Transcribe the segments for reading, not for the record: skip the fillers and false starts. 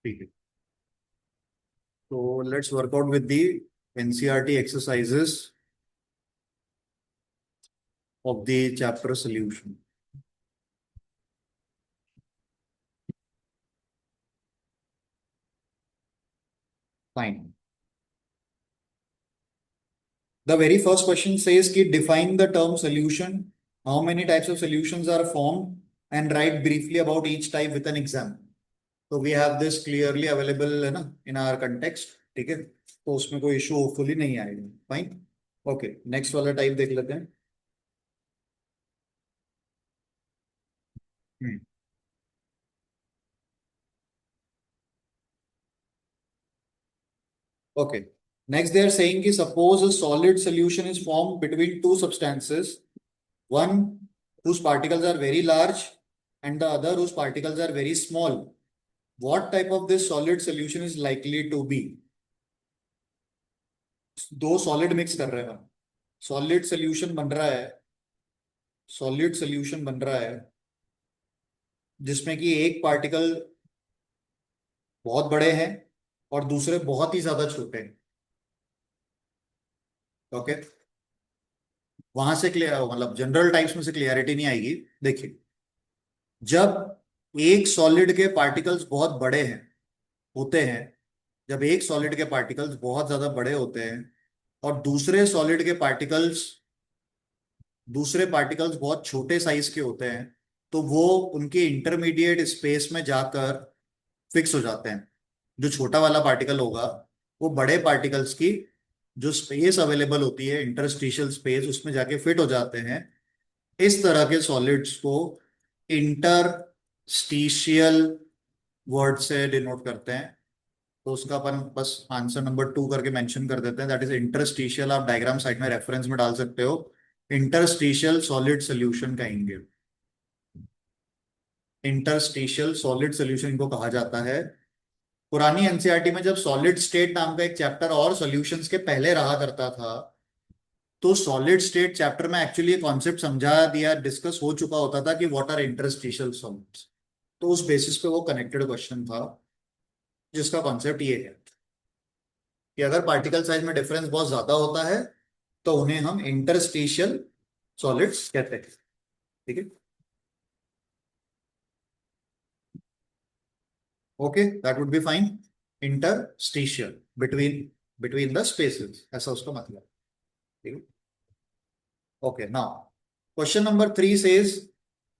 ठीक है, तो let's work out with the NCERT exercises of the chapter solution. Fine. The very first question says कि define the term solution. How many types of solutions are formed and write briefly about each type with an example. So we have this clearly available है ना in our context. ठीक है, तो उसमें कोई issue hopefully नहीं आएगा. Fine. Okay, next वाला टाइप देख लेते हैं. हम्म. Okay. Next, they are saying कि suppose a solid solution is formed between two substances, one whose particles are very large and the other whose particles are very small. What type of this solid solution is likely to be? दो solid mix कर रहे हैं हम. Solid solution बन रहा है. Solid solution बन रहा है जिसमें कि एक पार्टिकल बहुत बड़े हैं और दूसरे बहुत ही ज्यादा छोटे हैं. ओके, वहां से क्लियर मतलब जनरल टाइप्स में से क्लियरिटी नहीं आएगी. देखिए, जब एक सॉलिड के पार्टिकल्स बहुत बड़े हैं होते हैं, जब एक सॉलिड के पार्टिकल्स बहुत ज्यादा बड़े होते हैं और दूसरे पार्टिकल्स बहुत छोटे साइज के होते हैं, तो वो उनके इंटरमीडिएट स्पेस में जाकर फिक्स हो जाते हैं. जो छोटा वाला पार्टिकल होगा वो बड़े पार्टिकल्स की जो स्पेस अवेलेबल होती है, इंटरस्टिशियल स्पेस, उसमें जाके फिट हो जाते हैं. इस तरह के सॉलिड्स को इंटरस्टिशियल वर्ड से डिनोट करते हैं. तो उसका अपन बस आंसर नंबर 2 करके मेंशन कर देते हैं, दैट इज इंटरस्टिशियल. आप डायग्राम साइड में रेफरेंस में डाल सकते हो. इंटरस्टिशियल सॉलिड सोल्यूशन कहेंगे. इंटरस्टिशियल सॉलिड सोल्यूशन इनको कहा जाता है. पुरानी एनसीईआरटी में जब सॉलिड स्टेट नाम का एक चैप्टर और सॉल्यूशंस के पहले रहा करता था, तो सॉलिड स्टेट चैप्टर में एक्चुअली कॉन्सेप्ट समझा दिया, डिस्कस हो चुका होता था कि व्हाट आर इंटरस्टिशियल सॉलिड्स. तो उस बेसिस पे वो कनेक्टेड क्वेश्चन था, जिसका कॉन्सेप्ट ये है कि अगर पार्टिकल साइज में डिफरेंस बहुत ज्यादा होता है तो उन्हें हम इंटरस्टिशियल सॉलिड्स कहते हैं. ठीक है, okay, that would be fine. Interstitial, between between the spaces, ऐसा उसका मतलब. ठीक है. Okay, now question number 3 says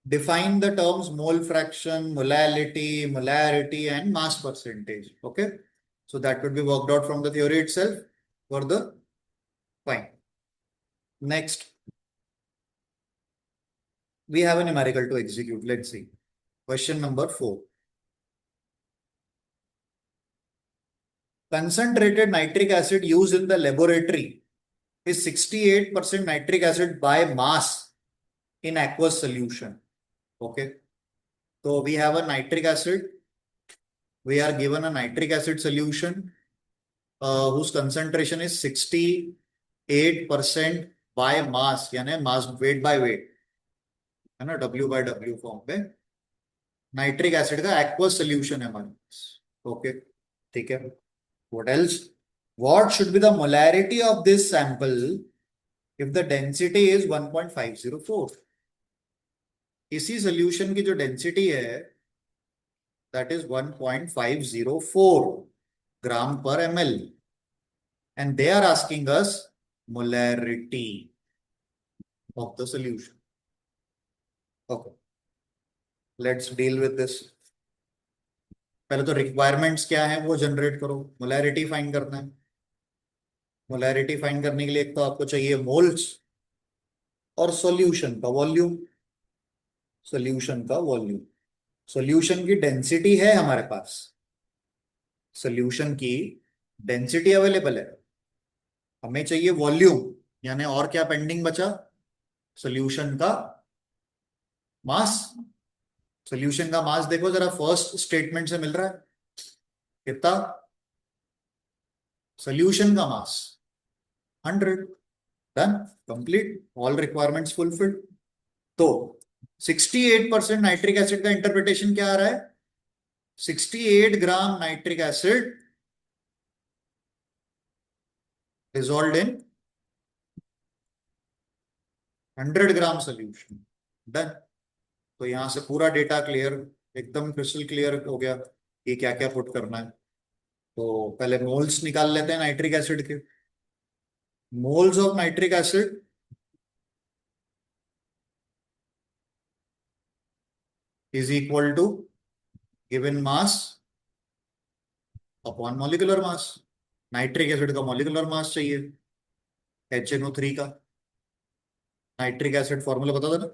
define the terms mole fraction, molarity and mass percentage. Okay, so that could be worked out from the theory itself. Further, fine. Next, we have a numerical to execute. Let's see. Question number 4. Concentrated nitric acid used in the laboratory is 68% nitric acid by mass in aqueous solution. Okay, so we have a nitric acid. We are given a nitric acid solution whose concentration is 68% by mass, यानी mass weight by weight, है ना, W by W form पे. Nitric acid का aqueous solution है हमारे पास. Okay, ठीक है. What else? What should be the molarity of this sample if the density is 1.504. इसी सोल्यूशन की जो डेंसिटी है that is 1.504 gram per ml, and they are asking us molarity of the solution. Okay, let's deal with this. पहले तो requirements क्या है वो generate करो. मोलैरिटी फाइंड करना है. मोलैरिटी फाइंड करने के लिए एक तो आपको चाहिए मोल्स और सॉल्यूशन का वॉल्यूम. सॉल्यूशन का वॉल्यूम. सॉल्यूशन की डेंसिटी है हमारे पास. सॉल्यूशन की डेंसिटी अवेलेबल है. हमें चाहिए वॉल्यूम, यानी और क्या पेंडिंग बचा? सॉल्यूशन का मास. सॉल्यूशन का मास देखो जरा, फर्स्ट स्टेटमेंट से मिल रहा है कितना? सॉल्यूशन का मास 100. Done, complete, all requirements fulfilled. तो 68% नाइट्रिक एसिड का इंटरप्रिटेशन क्या आ रहा है? 68 gram nitric acid dissolved in 100 gram solution. Done. तो यहां से पूरा डेटा क्लियर, एकदम क्रिस्टल क्लियर हो गया कि क्या क्या पुट करना है। तो पहले मोल्स निकाल लेते हैं नाइट्रिक एसिड के। Moles of nitric acid is equal to given mass upon molecular mass. Nitric acid का मॉलिक्यूलर मास चाहिए HNO3 का। नाइट्रिक एसिड फॉर्मूला बता देना।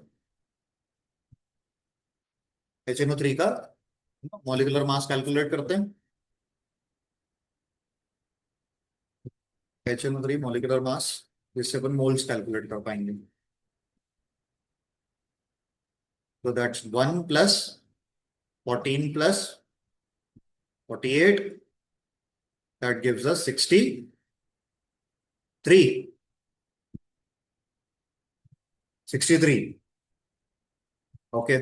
HNO3 का मॉलिक्यूलर मास कैलकुलेट करते हैं। HNO3 मॉलिक्यूलर मास, जिससे अपन मोल्स कैलकुलेट कर पाएंगे। तो that's 1 plus 14 plus 48, that gives us 63 okay.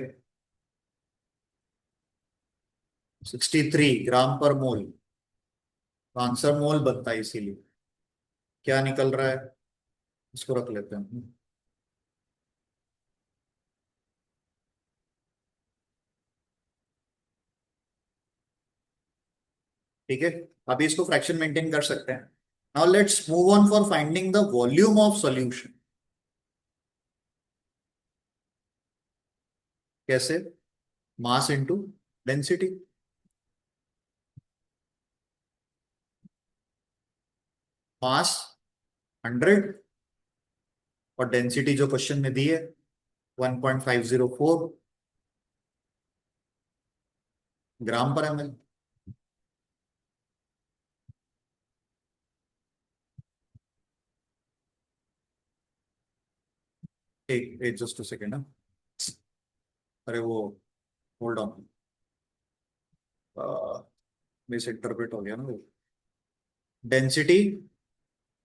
63 ग्राम पर मोल। तो आंसर मोल बनता है, इसीलिए क्या निकल रहा है इसको रख लेते हैं। ठीक है, अभी इसको फ्रैक्शन मेंटेन कर सकते हैं। Now let's move on for finding the volume of solution. कैसे? Mass into density. मास 100 और डेंसिटी जो क्वेश्चन में दी है 1.504 ग्राम पर ml। एक एक जस्ट सेकेंड ना। अरे वो, होल्ड ऑन, मिस इंटरप्रेट हो गया ना वो। Density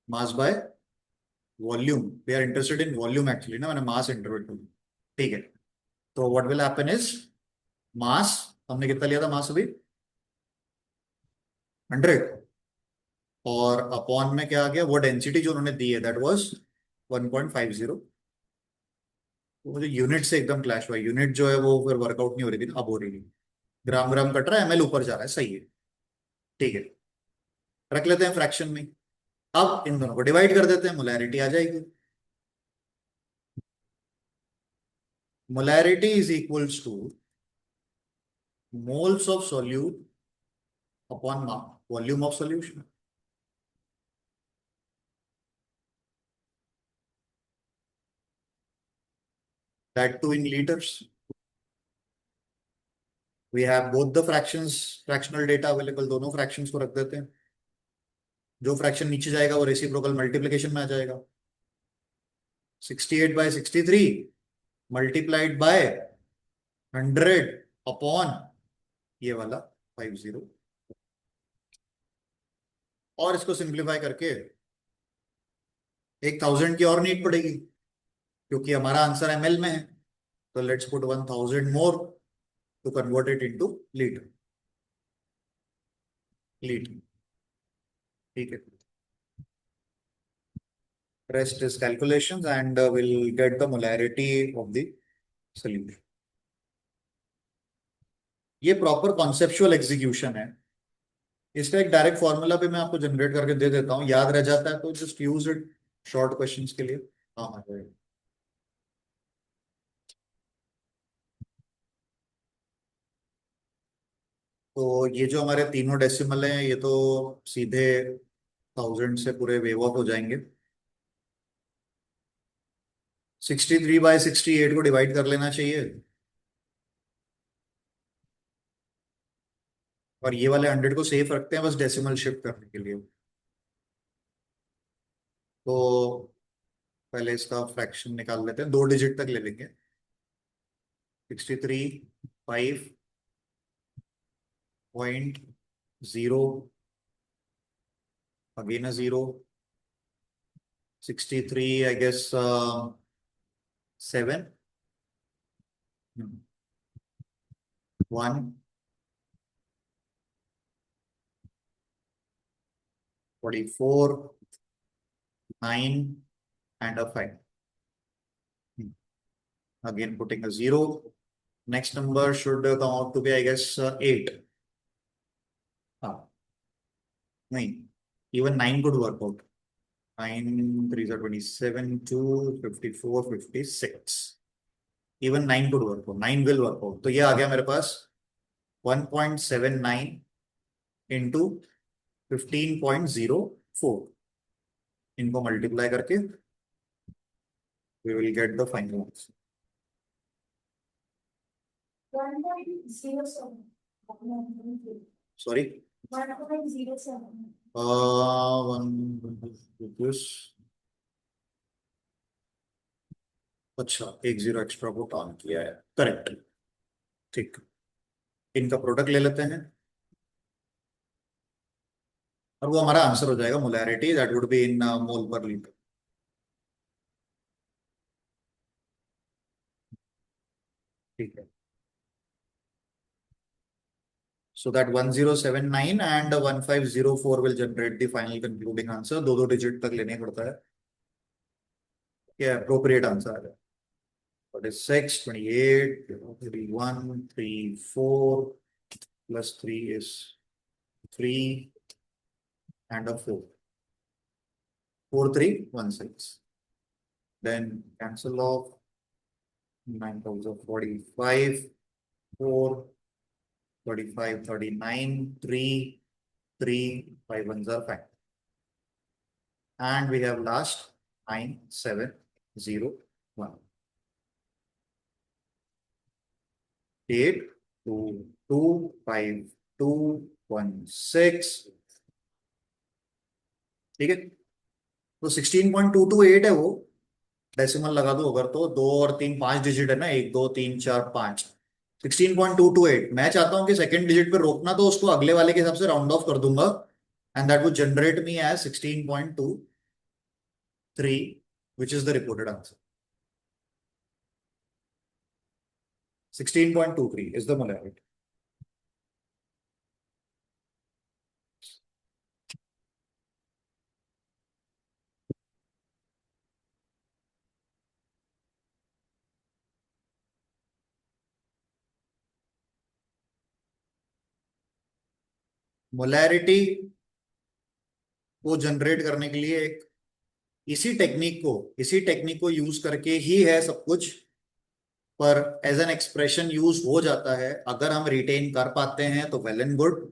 mass by volume, we are interested in volume actually ना, मैंने मास इंटरप्रेट कर दिया। ठीक है, तो what will happen is mass, हमने कितना लिया था मास अभी? 100। और अपॉन में क्या आ गया, वो डेंसिटी जो उन्होंने दी है दैट वाज 1.50। तो मुझे यूनिट से एकदम क्लैश हुआ, यूनिट जो है वो फिर वर्कआउट नहीं हो रही थी ना, अब हो रही थी। ग्राम ग्राम कट रहा है, ML ऊपर जा रहा है, सही है। ठीक है, रख लेते हैं फ्रैक्शन में। अब इन दोनों को डिवाइड कर देते हैं, मोलैरिटी आ जाएगी। Molarity is equals to moles of solute upon volume of solution. That too in litres. We have both the fractions, fractional data available, दोनों फ्रैक्शंस को रख देते हैं। जो फ्रैक्शन नीचे जाएगा वो रेसिप्रोकल मल्टीप्लिकेशन में आ जाएगा। 68/63 मल्टीप्लाइड बाय 100 अपॉन ये वाला 50। और इसको सिंप्लीफाई करके 1000 की और नीड पड़ेगी, क्योंकि हमारा आंसर ML में है। तो let's put 1000 more to convert it into litre. Litre, ठीक है। Rest is calculations and we'll get the molarity of the solution. ये प्रॉपर कॉन्सेप्चुअल एग्जीक्यूशन है। इसका एक डायरेक्ट फॉर्मूला भी मैं आपको जनरेट करके दे देता हूँ, याद रह जाता है तो just use it short questions के लिए, काम आ जाएगा। तो ये जो हमारे तीनों डेसिमल हैं ये तो सीधे 1000 से पूरे वेव ऑफ हो जाएंगे। 63/68 को डिवाइड कर लेना चाहिए, और ये वाले 100 को सेफ रखते हैं बस डेसिमल शिफ्ट करने के लिए। तो पहले इसका फ्रैक्शन निकाल लेते हैं, 2 डिजिट तक ले लेंगे। 63 5.0 again a 0। 63 I guess 7 1 44, 9 and a 5. Again putting a 0. Next number should come out to be, I guess, 8. No, even 9 could work out. 9 3s are 27, 2, 54, 56. Even 9 could work out. 9 will work out. तो ये आ गया मेरे पास 1.79 into 15.04. इनको multiply करके we will get the final answer. 1.07. Sorry. 1.07. अच्छा, एक 0 extra को count किया है, करेक्ट। ठीक, इनका प्रोडक्ट ले लेते हैं और वो हमारा आंसर हो जाएगा। Molarity that would be in mole per litre. ठीक है, so that 1079 and 1504 will generate the final concluding answer। दो दो डिजिट तक लेने पड़ता है, क्या appropriate आंसर है। 46, 28, 31, 34 plus 3 is 3 and a 4, 4316, then cancel off 9045, 4, 35, 39, 3, 3, 5 ones are 5, and we have last 9701, 8, 2, 2, 5, 2, 1, 6। ठीक है, तो 16.228 है वो। डेसिमल लगा दो अगर, तो 2 और 3 5 डिजिट है ना, 1 2 3 4 5, 16.228। मैं चाहता हूं कि सेकंड डिजिट पे रोकना, तो उसको अगले वाले के हिसाब से राउंड ऑफ कर दूंगा, and that would generate me as 16.23, which is the reported answer। 16.23 is the molarity। Molarity को जनरेट करने के लिए एक इसी टेक्निक को यूज करके ही है सब कुछ, पर एज एन एक्सप्रेशन यूज हो जाता है। अगर हम रिटेन कर पाते हैं तो well and good.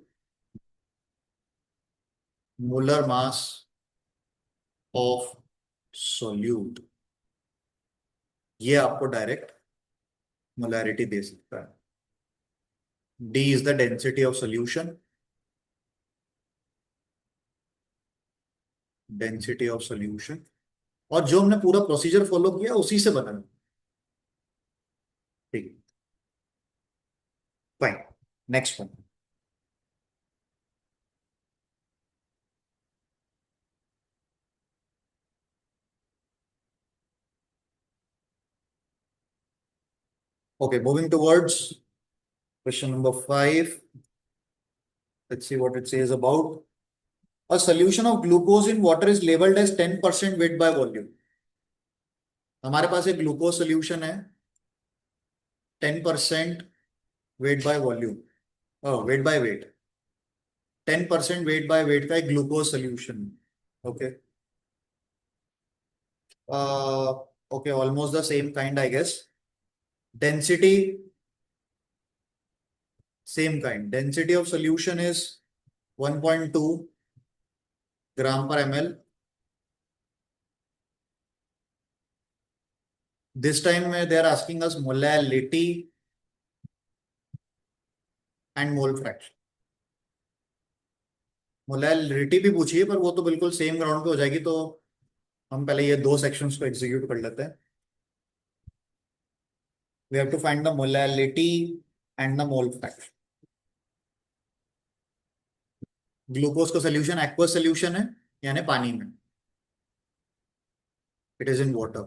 Molar mass of solute, ये आपको डायरेक्ट मोलैरिटी दे सकता है। D is the density of solution, density of solution, और जो हमने पूरा प्रोसीजर फॉलो किया उसी से बना है। ठीक, fine, next one. Okay, moving towards question number 5. Let's see what it says about a solution of glucose in water is labeled as 10% weight by volume। हमारे पास एक ग्लूकोज सोल्यूशन है, 10% weight by volume, weight by weight, 10% weight by weight का एक glucose solution. Okay, okay, almost the same kind I guess. Density same kind, density of solution is 1.2 gram per ml। This time they are asking us molality and mole fraction। Molality भी पूछिए, पर वो तो बिल्कुल same ground पे हो जाएगी, तो हम पहले ये दो सेक्शंस को एग्जीक्यूट कर लेते हैं। We have to find the molality and the mole fraction। Glucose का सोल्यूशन एक्वस सोल्यूशन है, यानी पानी में, it is in water.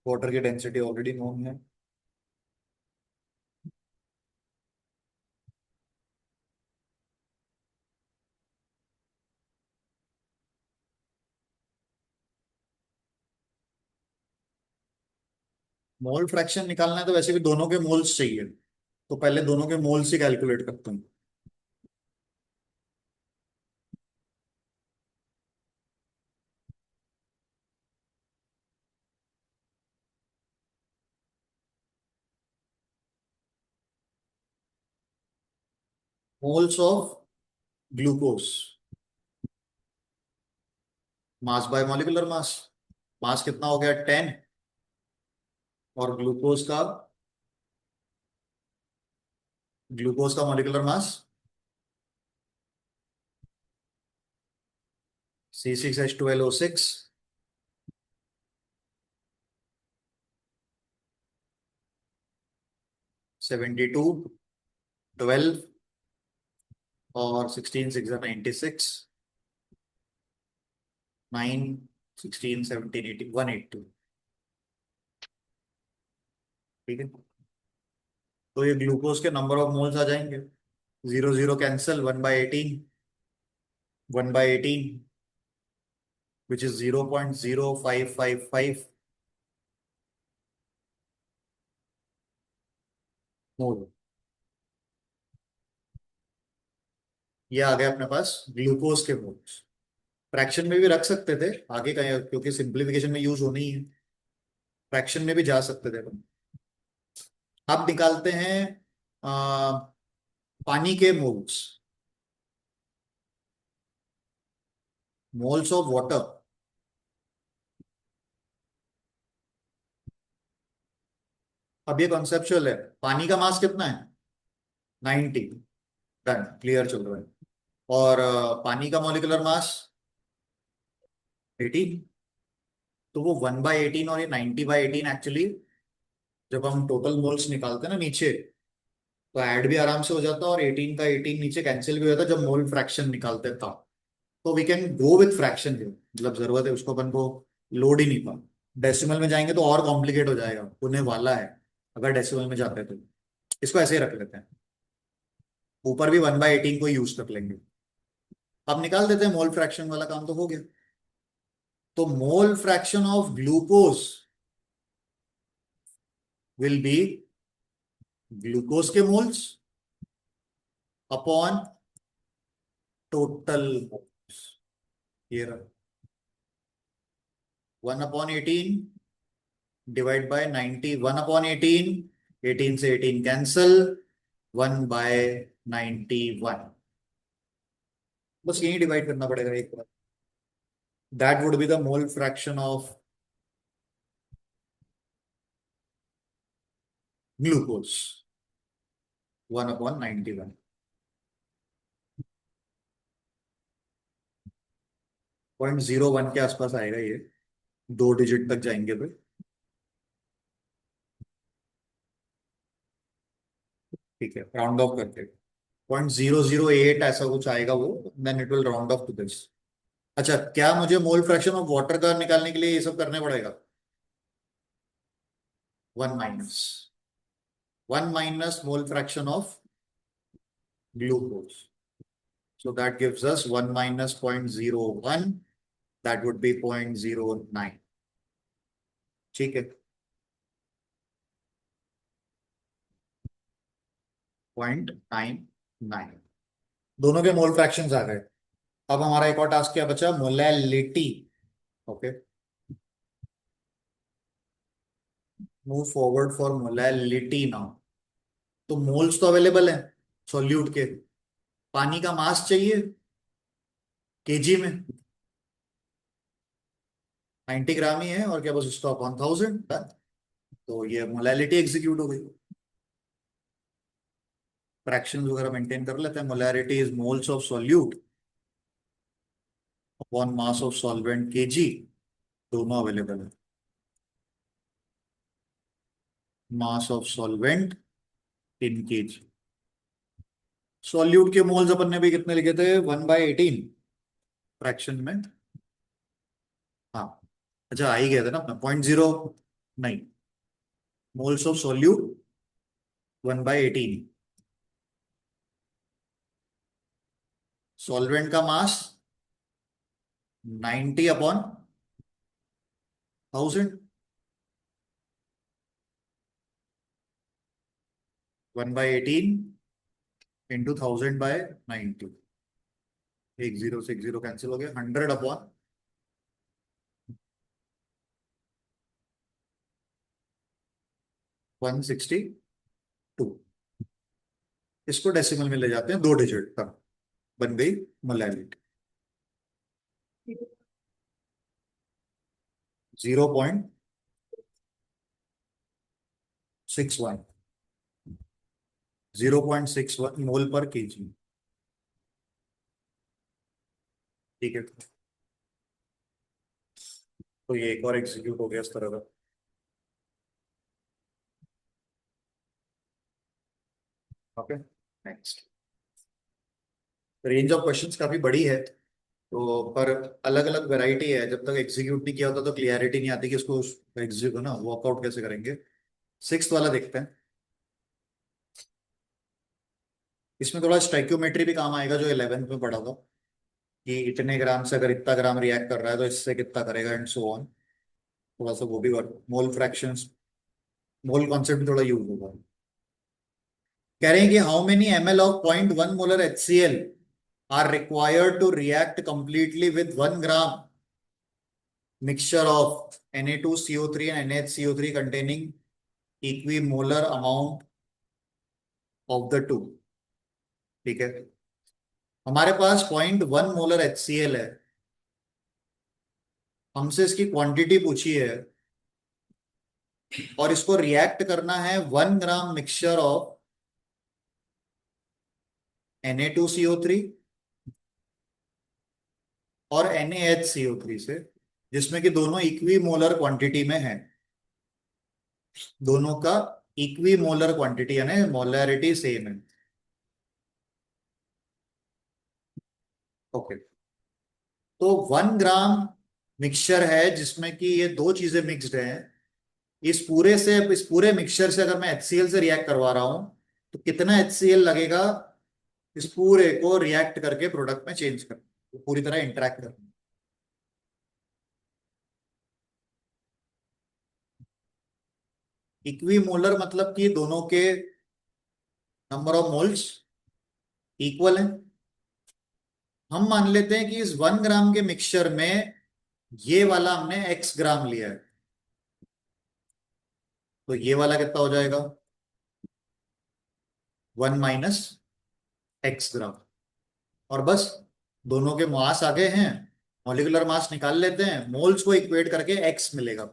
Water की डेंसिटी ऑलरेडी नोन है। मोल फ्रैक्शन निकालना है तो वैसे भी दोनों के मोल्स चाहिए, तो पहले दोनों के मोल्स ही कैलकुलेट करते हैं। Moles of glucose, mass by molecular mass. Mass कितना हो गया 10, और ग्लूकोज का मॉलिक्यूलर मास C6H12O6, 72, 12, और 16 6 96, 9, 16 17 18 182। ठीक है, तो ये ग्लूकोज के नंबर ऑफ मोल्स आ जाएंगे। Zero zero cancel, 1/18, 1/18 which is 0.0555 मोल। ये आ गया अपने पास ग्लूकोज के मोल्स। फ्रैक्शन में भी रख सकते थे आगे का, क्योंकि सिंप्लीफिकेशन में यूज होनी ही है, फ्रैक्शन में भी जा सकते थे अपन। अब निकालते हैं आ, पानी के मोल्स, मोल्स ऑफ वाटर। अब ये कॉन्सेप्चुअल है, पानी का मास कितना है 90, डन, क्लियर चल रहा है। और पानी का मॉलिक्यूलर मास 18, तो वो 1/18 और ये 90/18 एक्चुअली, जब हम टोटल मोल्स निकालते हैं ना नीचे, तो ऐड भी आराम से हो जाता है, और 18 का 18 नीचे कैंसिल भी हो जाता है जब मोल फ्रैक्शन निकालते था। तो we can go with fraction जो मतलब जरूरत है उसको, अपन को लोड ही नहीं पा। डेसिमल में जाएंगे तो और कॉम्प्लिकेट हो जाएगा, होने वाला है अगर डेसिमल में जाते हैं तो। इसको ऐसे ही रख लेते हैं, ऊपर भी 1/18 को यूज कर लेंगे। अब निकाल देते हैं, मोल फ्रैक्शन वाला काम तो हो गया। तो मोल fraction of glucose will be glucose के मोल्स अपॉन टोटल मोल्स। ये रहा 1/18 डिवाइड बाय 90, 1/18, 18 से 18 कैंसल, 1/91। बस यही डिवाइड करना पड़ेगा एक बार। That would be the mole fraction of glucose, 1/91। 0.01 के आसपास आएगा ये, 2 डिजिट तक जाएंगे तो। ठीक है, राउंड ऑफ करते, 0.008 ऐसा कुछ आएगा वो, then it will round off to this. अच्छा, क्या मुझे मोल फ्रैक्शन ऑफ वाटर का निकालने के लिए ये सब करने पड़ेगा? 1 minus mole fraction of glucose. So that gives us 1 minus 0.01. That would be 0.09. ठीक है, 0.99। दोनों के मोल फ्रैक्शंस आ गए। अब हमारा एक और टास्क क्या बचा, molality. Okay, move forward for molality now. तो मोल्स तो अवेलेबल है सॉल्यूट के, पानी का मास चाहिए केजी में, 90 ग्राम ही है, और क्या बस उसका अपॉन 1000, तो ये मोलैलिटी एग्जीक्यूट हो गई। फ्रैक्शंस वगैरह मेंटेन कर लेते हैं। Molarity is moles of solute upon mass of solvent KG, दोनों अवेलेबल है। Mass of solvent in KG. Solute के मोल्स अपन ने भी कितने लिखे थे, 1/18 फ्रैक्शन में। हाँ, अच्छा आ ही गया था ना अपना, 0.09 मोल्स ऑफ सॉल्यूट 1/18। सॉल्वेंट का मास 90 अपॉन 1000, 1/18 इंटू 1000/90, एक जीरो से एक जीरो कैंसिल हो गया, 100/162। इसको डेसिमल में ले जाते हैं, 2 डिजिट का, बन गई मोलैलिटी 0.61, 0.61 मोल पर केजी। ठीक है, तो ये एक और एग्जीक्यूट हो गया इस तरह का। Okay, next. Range of questions काफी बड़ी है, तो पर अलग अलग वैरायटी है, जब तक एग्जीक्यूट नहीं किया होता तो क्लियरिटी नहीं आती कि इसको एग्जीक्यूट ना वर्कआउट कैसे करेंगे। सिक्स्थ वाला देखते हैं। इसमें थोड़ा स्टैक्योमेट्री भी काम आएगा, जो 11th में पढ़ा था, कि इतने ग्राम से अगर इतना ग्राम रिएक्ट कर रहा है तो इससे कितना करेगा एंड सो ऑन। थोड़ा सा वो भी work, mole fractions, mole concept भी थोड़ा यूज होगा। कह रहे हैं कि how many ml of 0.1 molar HCl are required to react completely with 1 gram mixture of Na2CO3 and NaHCO3 containing equimolar amount of the two। ठीक है, हमारे पास 0.1 मोलर HCl है, हमसे इसकी क्वांटिटी पूछी है, और इसको रिएक्ट करना है 1 ग्राम मिक्सचर ऑफ Na2CO3 और NaHCO3 से, जिसमें कि दोनों इक्वी मोलर क्वांटिटी में है, दोनों का इक्वी मोलर क्वांटिटी यानी मोलैरिटी सेम है। ओके, तो 1 ग्राम मिक्सचर है जिसमें कि ये दो चीजें मिक्स्ड हैं। इस पूरे मिक्सचर से अगर मैं HCl से रिएक्ट करवा रहा हूं, तो कितना HCl लगेगा इस पूरे को रिएक्ट करके प्रोडक्ट में चेंज कर, पूरी तरह इंटरेक्ट कर। इक्विमोलर मतलब कि दोनों के नंबर ऑफ मोल्स इक्वल हैं। हम मान लेते हैं कि इस 1 ग्राम के मिक्सचर में ये वाला हमने X ग्राम लिया है, तो ये वाला कितना हो जाएगा, 1 - X ग्राम। और बस, दोनों के मास आगे हैं, मॉलिक्यूलर मास निकाल लेते हैं, मोल्स को इक्वेट करके X मिलेगा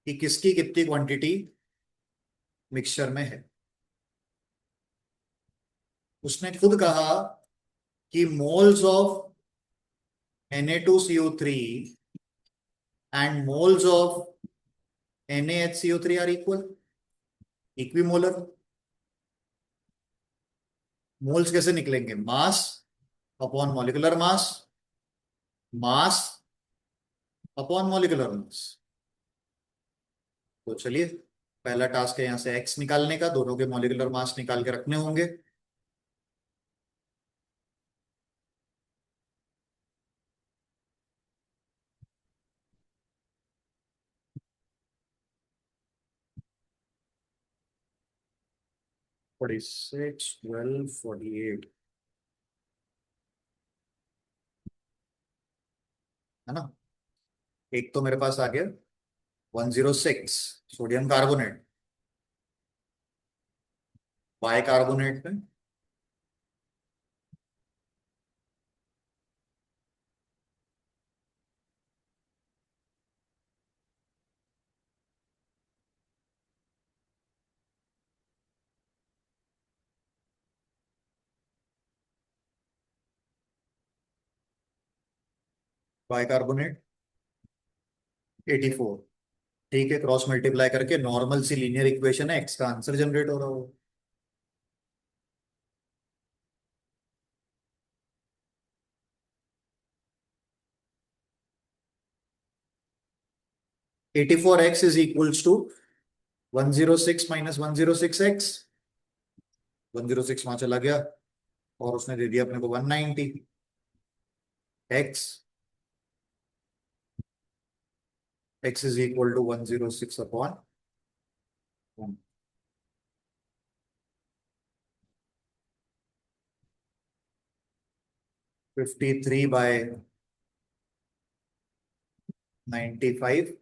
कि किसकी कितनी क्वांटिटी मिक्सचर में है। उसने खुद कहा कि moles of Na2CO3 and moles of NaHCO3 are equal, equimolar. Moles कैसे निकलेंगे, mass upon molecular mass, mass upon molecular mass. तो चलिए, पहला टास्क है यहां से X निकालने का, दोनों के मॉलिक्यूलर मास निकाल के रखने होंगे। फोर्टी सिक्स 12 48, है ना। एक तो मेरे पास आ गया 106 सोडियम कार्बोनेट, बाय कार्बोनेट में बाय कार्बोनेट 84। ठीक है, क्रॉस मल्टीप्लाई करके नॉर्मल सी लीनियर इक्वेशन है, X का आंसर जनरेट हो रहा हो। 84X is equals to 106 - 106X। 106 वहां चला गया, और उसने दे दिया अपने को 190। X, X is equal to 106/1। 53/95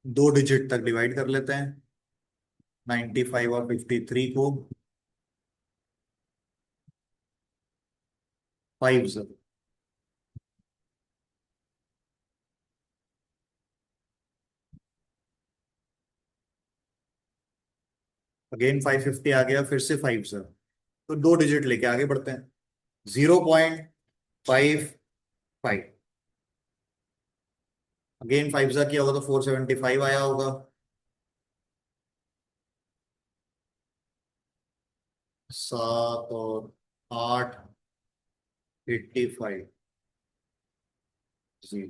दो डिजिट तक डिवाइड कर लेते हैं 95 और 53 को 5 से अगेन 550 आ गया फिर से 5 से तो दो डिजिट लेके आगे बढ़ते हैं 0.55 अगेन 5 से किया होगा तो 475 आया होगा 7 और 8 85 जी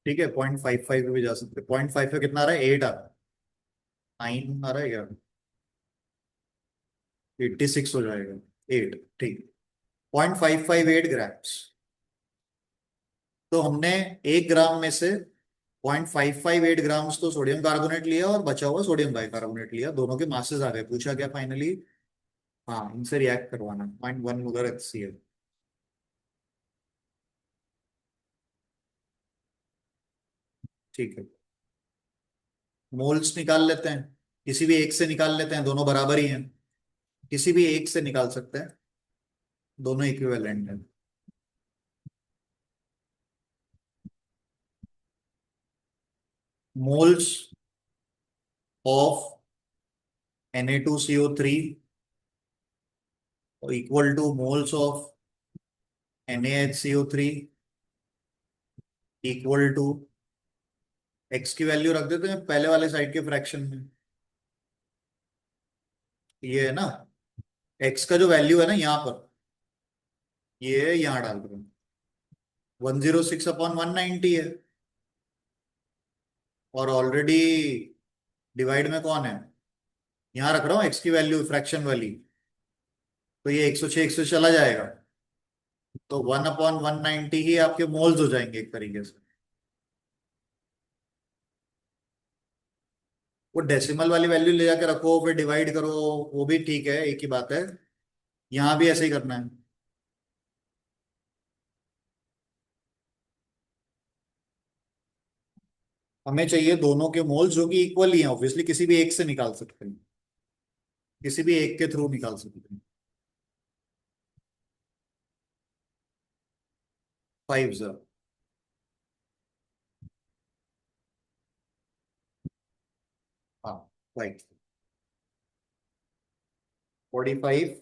ठीक है 0.55 पे भी जा सकते 0.5 पे कितना आ रहा है 8 आ रहा है 9 आ रहा है क्या 86 हो जाएगा 8 ठीक 0.558 ग्राम्स तो हमने 1 ग्राम में से 0.558 ग्राम्स तो सोडियम कार्बोनेट लिया और बचा हुआ सोडियम बाइकार्बोनेट लिया दोनों के मासेस आ गए पूछा क्या फाइनली हाँ इनसे रिएक्ट करवाना 0.1 मोलर HCl ठीक है मोल्स निकाल लेते हैं किसी भी एक से निकाल लेते हैं दोनों बराबर ही हैं किसी भी एक से निकाल सकते हैं दोनों इक्विवेलेंट हैं moles of Na2CO3 equal to moles of NaHCO3 equal to X की वैल्यू रख देते हैं पहले वाले साइड के फ्रैक्शन में ये है ना एक्स का जो वैल्यू है ना यहाँ पर ये यहाँ डाल रहे हैं 106/190 है और ऑलरेडी डिवाइड में कौन है यहाँ रख रहा हूँ एक्स की वैल्यू फ्रैक्शन वाली तो ये 106 100 चला जाएगा तो 1/190 ही आपके मोल्स हो जाएंगे एक तरीके से वो डेसिमल वाली वैल्यू ले जाके रखो फिर डिवाइड करो वो भी ठीक है एक ही बात है यहाँ भी ऐसे ही करना है हमें चाहिए दोनों के मोल्स जो कि इक्वल ही हैं ऑब्वियसली किसी भी एक से निकाल सकते हैं किसी भी एक के थ्रू निकाल सकते हैं 5 हाँ राइट 45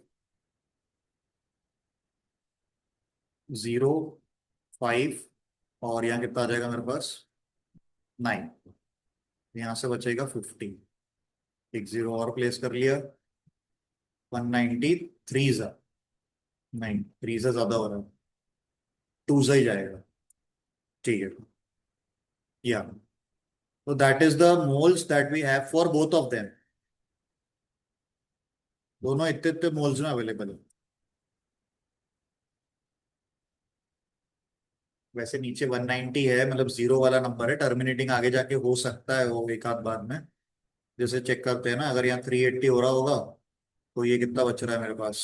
0 5 और यहाँ कितना आ जाएगा मेरे पास 9 यहाँ से बचेगा 50 एक जीरो और प्लेस कर लिया 193 नहीं 3 से ज्यादा हो रहा है 2 से ही जाएगा ठीक है या तो that is the moles that we have for both of them दोनों इतने इतने मोल्स में अवेलेबल है वैसे नीचे 190 है मतलब जीरो वाला नंबर है टर्मिनेटिंग आगे जाके हो सकता है वो एक आध बार में जैसे चेक करते हैं ना अगर यहाँ 380 हो रहा होगा तो ये कितना बच रहा है मेरे पास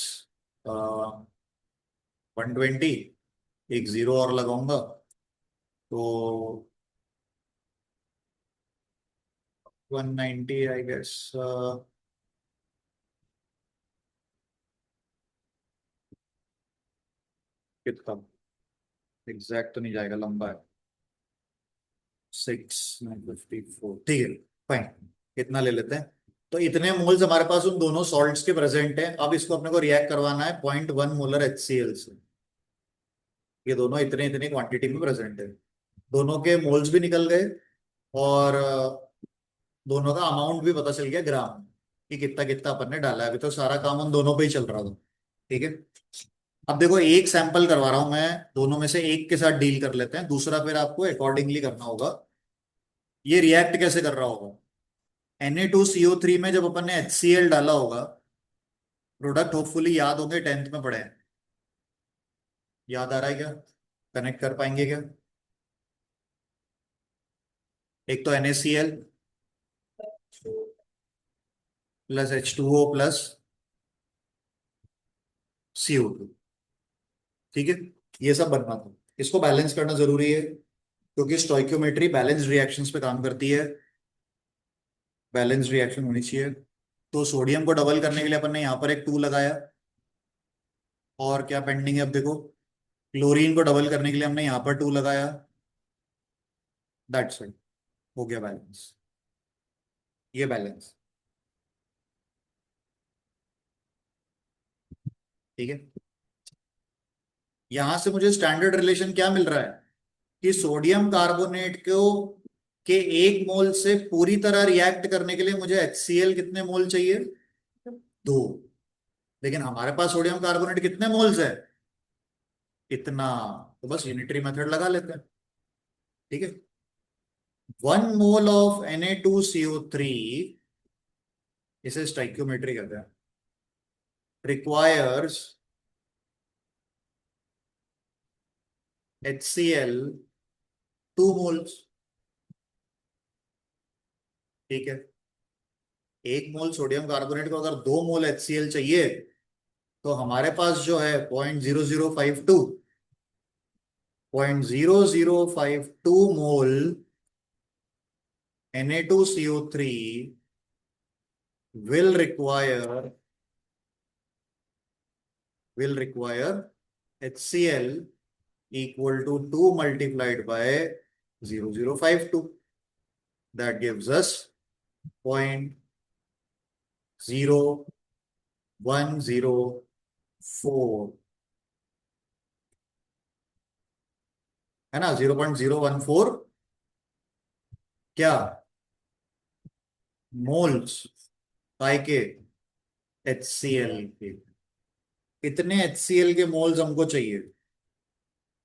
120 एक जीरो और लगाऊंगा तो 190 आई गेस कितना एग्जैक्ट तो नहीं जाएगा लंबा है 6 954 ठीक है फाइन इतना ले लेते हैं तो इतने मोल्स हमारे पास उन दोनों सॉल्ट्स के प्रेजेंट हैं अब इसको अपने को रिएक्ट करवाना है 0.1 मोलर HCl से ये दोनों इतने इतने क्वांटिटी में प्रेजेंट है दोनों के मोल्स भी निकल गए और दोनों का अमाउंट भी पता चल गया ग्राम कि कितना कितना अपन ने डाला है अभी तो सारा काम उन दोनों पे ही चल रहा था ठीक है अब देखो एक सैंपल करवा रहा हूं मैं, दोनों में से एक के साथ डील कर लेते हैं, दूसरा फिर आपको अकॉर्डिंगली करना होगा। ये रिएक्ट कैसे कर रहा होगा? Na2CO3 में जब अपन ने HCl डाला होगा, प्रोडक्ट होपफुली याद होंगे, 10th में पढ़े हैं। याद आ रहा है क्या? कनेक्ट कर पाएंगे क्या? एक तो NaCl plus H2O plus CO2। ठीक है, ये सब बनना था। इसको बैलेंस करना जरूरी है, क्योंकि स्टोइक्योमेट्री बैलेंस रिएक्शंस पे काम करती है। बैलेंस रिएक्शन होनी चाहिए। तो सोडियम को डबल करने के लिए अपन ने यहाँ पर एक 2 लगाया। और क्या पेंडिंग है अब देखो, क्लोरीन को डबल करने के लिए हमने यहाँ पर 2 लगाया। दैट्स इट, हो गया बैलेंस। ये बैलेंस। ठीक है, यहां से मुझे स्टैंडर्ड रिलेशन क्या मिल रहा है कि सोडियम कार्बोनेट को के 1 मोल से पूरी तरह रिएक्ट करने के लिए मुझे HCl कितने मोल चाहिए? 2। लेकिन हमारे पास सोडियम कार्बोनेट कितने मोल्स है? इतना। तो बस यूनिटरी मेथड लगा लेते हैं। ठीक है, 1 मोल ऑफ Na2CO3, इसे स्टाइक्योमेट्री कहते हैं, रिक्वायर्स HCl 2 मोल्स। ठीक है, 1 मोल सोडियम कार्बोनेट को अगर 2 मोल HCl चाहिए, तो हमारे पास जो है 0.0052, 0.0052 मोल Na2CO3 will require will require HCl equal to 2 multiplied by 0.0052. That gives us 0.0104, है ना? 0.014 क्या मोल्स पाई के HCl के। इतने HCl के मोल्स हमको चाहिए।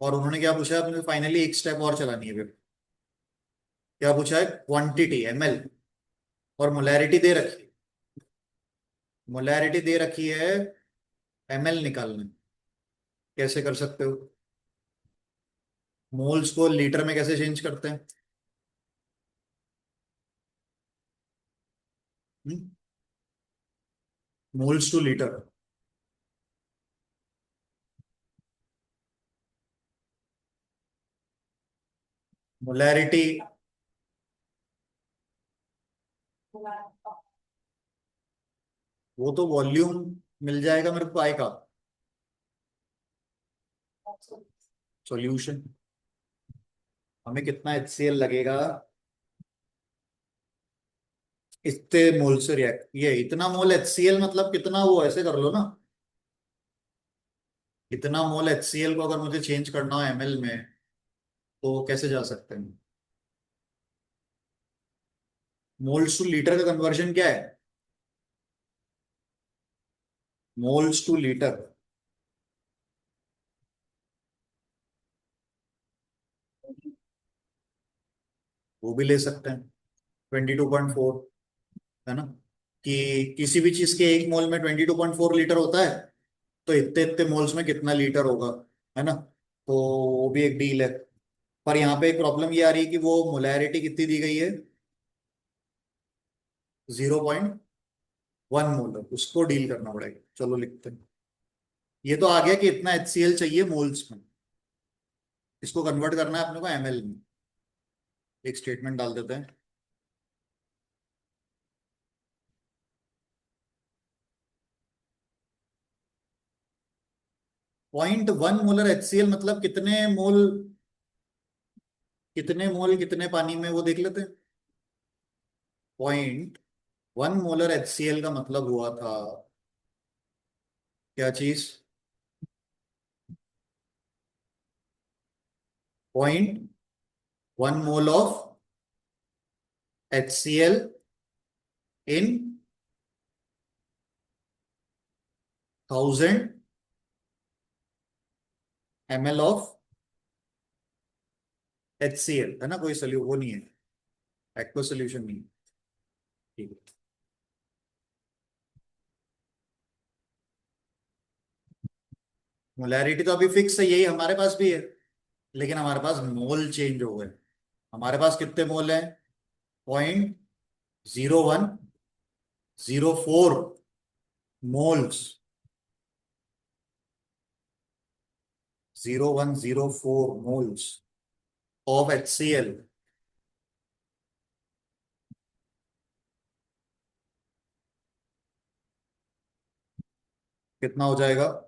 और उन्होंने क्या पूछा है अपने, फाइनली एक स्टेप और चलानी है फिर। क्या पूछा है? क्वांटिटी ml, और मोलैरिटी दे रखी है। मोलैरिटी दे रखी है, ml निकालना है। कैसे कर सकते हो? मोल्स को लीटर में कैसे चेंज करते हैं? Moles two litre. मोलैरिटी, वो तो वॉल्यूम मिल जाएगा मेरे को आएगा। सॉल्यूशन, हमें कितना HCl लगेगा इतने मोल से रिएक्ट, ये इतना मोल HCl मतलब कितना, वो ऐसे कर लो ना। इतना मोल HCl को अगर मुझे चेंज करना हो ml में, तो कैसे जा सकते हैं? मोल्स टू लीटर का कन्वर्जन क्या है? मोल्स टू लीटर, वो भी ले सकते हैं। 22.4, है ना? कि किसी भी चीज के 1 मोल में 22.4 लीटर होता है, तो इतने इतने मोल्स में कितना लीटर होगा, है ना? तो वो भी एक डील है। पर यहाँ पे एक प्रॉब्लम ये आ रही है कि वो मोलैरिटी कितनी दी गई है? 0.1 मोल, उसको डील करना पड़ेगा। चलो लिखते हैं। ये तो आ गया कि इतना HCl चाहिए मोल्स में, इसको कन्वर्ट करना है अपने को ml में। एक स्टेटमेंट डाल देते हैं। 0.1 मोलर HCl मतलब कितने मोल, कितने मोल कितने पानी में, वो देख लेते हैं। 0.1 मोलर HCl का मतलब हुआ था क्या चीज? 0.1 mole of HCl in 1000 ml of HCl, है ना, कोई सोल्यू वो नहीं है, एक्वा सोल्यूशन नहीं है। ठीक है, मोलैरिटी तो अभी फिक्स है, यही हमारे पास भी है, लेकिन हमारे पास मोल चेंज हो गए। हमारे पास कितने मोल हैं? 0.0104 मोल्स, 0.104 मोल्स ऑफ HCl। कितना हो जाएगा?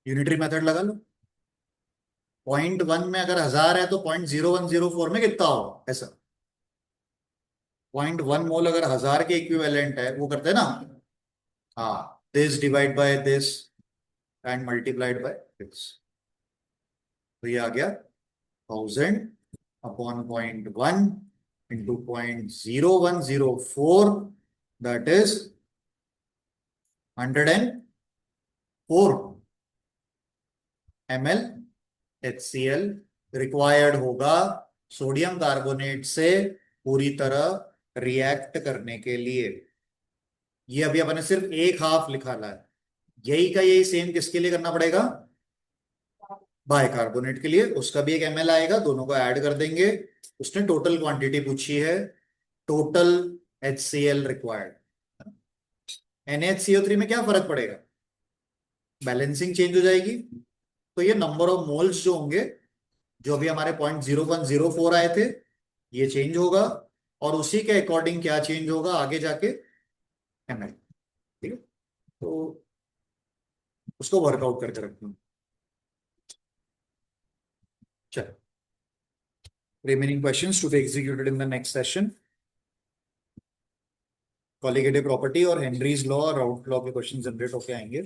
यूनिटरी मेथड लगा लो। 0.1 में अगर 1000 है तो 0.0104 में कितना होगा ऐसा? 0.1 मोल अगर 1000 के इक्विवेलेंट है, वो करते हैं ना, हाँ, this divide by this and multiplied by this, तो ये आ गया 1000 upon 0.1 into 0.0104, that is 104 ml HCl required होगा सोडियम कार्बोनेट से पूरी तरह रिएक्ट करने के लिए। ये अभी अपने सिर्फ एक हाफ लिखा है, यही का यही सेम किसके लिए करना पड़ेगा? बाइकार्बोनेट के लिए, उसका भी एक ml आएगा, दोनों को ऐड कर देंगे। उसने टोटल क्वांटिटी पूछी है, टोटल HCl रिक्वायर्ड। NaHCO3 में क्या फर्क पड़ेगा? बैलेंसिंग चेंज हो जाएगी, तो ये नंबर ऑफ मोल्स जो होंगे, जो अभी हमारे 0.0104 आए थे, ये चेंज होगा, और उसी के अकॉर्डिंग क्या चेंज होगा आगे जाके? ml। ठीक है, तो उसको वर्कआउट करके रखते हैं। चलो, remaining questions to be executed in the next session। Colligative property और हेनरीज लॉ और राउट लॉ के क्वेश्चन जनरेट होके आएंगे।